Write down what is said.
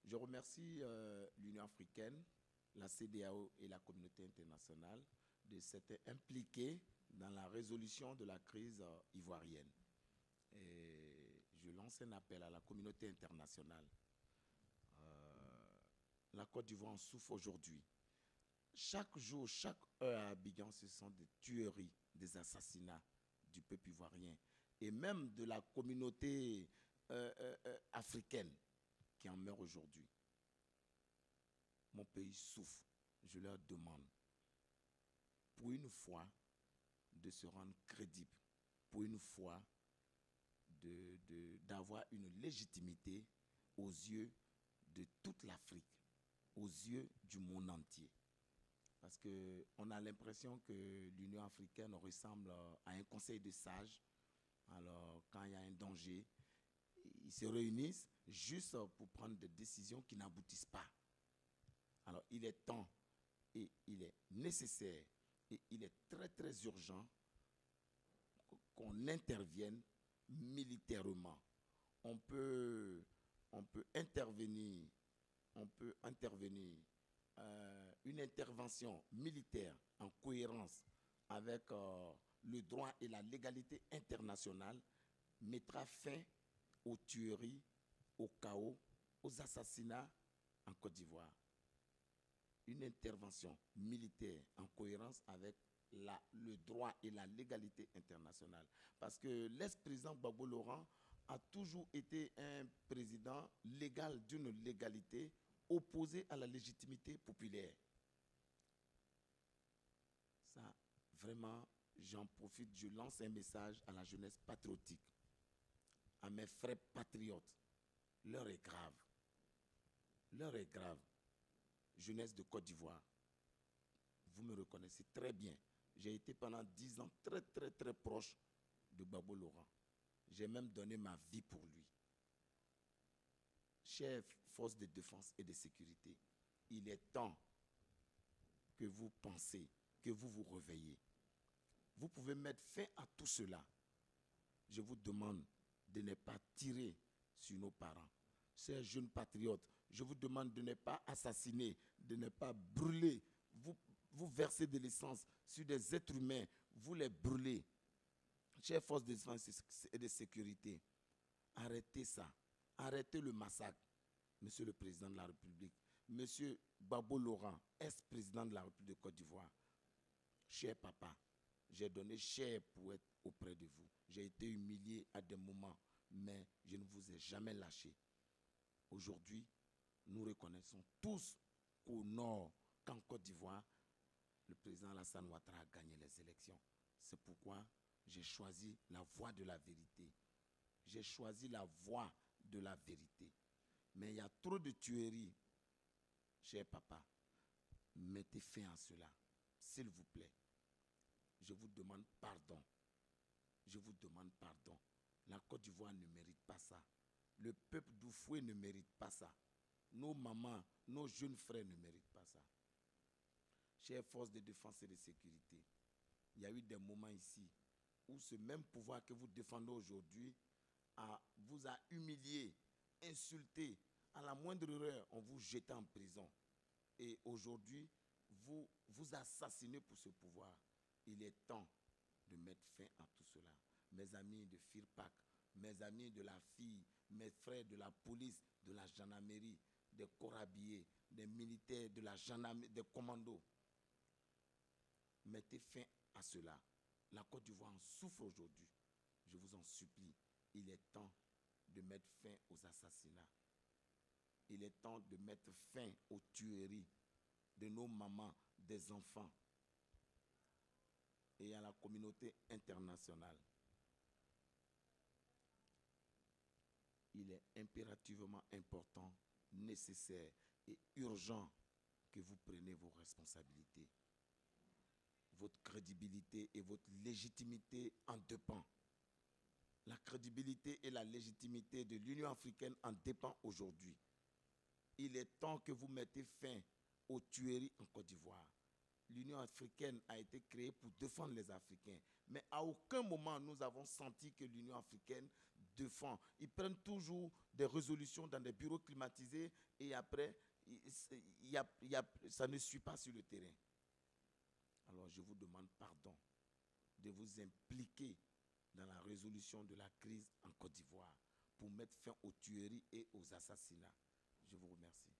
Je remercie l'Union africaine, la CEDEAO et la communauté internationale de s'être impliqués dans la résolution de la crise ivoirienne. Et je lance un appel à la communauté internationale. La Côte d'Ivoire en souffre aujourd'hui. Chaque jour, chaque heure à Abidjan, ce sont des tueries, des assassinats du peuple ivoirien et même de la communauté africaine qui en meurt aujourd'hui. Mon pays souffre. Je leur demande, pour une fois, de se rendre crédible, pour une fois, d'avoir une légitimité aux yeux de toute l'Afrique, aux yeux du monde entier. Parce qu'on a l'impression que l'Union africaine ressemble à un conseil de sages. Alors, quand il y a un danger, ils se réunissent juste pour prendre des décisions qui n'aboutissent pas. Alors, il est temps et il est nécessaire et il est très, très urgent qu'on intervienne militairement. On peut intervenir, une intervention militaire en cohérence avec le droit et la légalité internationale mettra fin aux tueries, au chaos, aux assassinats en Côte d'Ivoire. Une intervention militaire en cohérence avec le droit et la légalité internationale. Parce que l'ex-président Gbagbo Laurent a toujours été un président légal d'une légalité opposée à la légitimité populaire. Ça, vraiment, j'en profite, je lance un message à la jeunesse patriotique, à mes frères patriotes. L'heure est grave. L'heure est grave. Jeunesse de Côte d'Ivoire, vous me reconnaissez très bien. J'ai été pendant 10 ans très, très, très proche de Gbagbo Laurent. J'ai même donné ma vie pour lui. Chef force de défense et de sécurité, il est temps que vous pensez, que vous vous réveillez. Vous pouvez mettre fin à tout cela. Je vous demande de ne pas tirer sur nos parents. Chers jeunes patriotes, je vous demande de ne pas assassiner, de ne pas brûler. Vous versez de l'essence sur des êtres humains, vous les brûlez. Chers forces de défense et de sécurité, arrêtez ça. Arrêtez le massacre. Monsieur le Président de la République, Monsieur Gbagbo Laurent, ex-président de la République de Côte d'Ivoire, cher papa, j'ai donné cher pour être auprès de vous. J'ai été humilié à des moments, mais je ne vous ai jamais lâché. Aujourd'hui, nous reconnaissons tous qu'au nord, qu'en Côte d'Ivoire, le président Alassane Ouattara a gagné les élections. C'est pourquoi j'ai choisi la voie de la vérité. J'ai choisi la voie de la vérité. Mais il y a trop de tueries. Cher papa, mettez fin à cela, s'il vous plaît. Je vous demande pardon. Je vous demande pardon. La Côte d'Ivoire ne mérite pas ça. Le peuple d'Oufoué ne mérite pas ça. Nos mamans, nos jeunes frères ne méritent pas ça. Chères forces de défense et de sécurité, il y a eu des moments ici où ce même pouvoir que vous défendez aujourd'hui vous a humilié, insulté. À la moindre erreur, on vous jette en prison. Et aujourd'hui, vous assassinez pour ce pouvoir. Il est temps de mettre fin à tout cela. Mes amis de FIRPAC, mes amis de la fille, mes frères de la police, de la gendarmerie, des corps habillés, des militaires, de la gendarmerie, des commandos. Mettez fin à cela. La Côte d'Ivoire en souffre aujourd'hui. Je vous en supplie. Il est temps de mettre fin aux assassinats. Il est temps de mettre fin aux tueries de nos mamans, des enfants. Et à la communauté internationale. Il est impérativement important, nécessaire et urgent que vous preniez vos responsabilités. Votre crédibilité et votre légitimité en dépendent. La crédibilité et la légitimité de l'Union africaine en dépendent aujourd'hui. Il est temps que vous mettez fin aux tueries en Côte d'Ivoire. L'Union africaine a été créée pour défendre les Africains. Mais à aucun moment nous avons senti que l'Union africaine défend. Ils prennent toujours des résolutions dans des bureaux climatisés et après, ça ne suit pas sur le terrain. Alors je vous demande pardon de vous impliquer dans la résolution de la crise en Côte d'Ivoire pour mettre fin aux tueries et aux assassinats. Je vous remercie.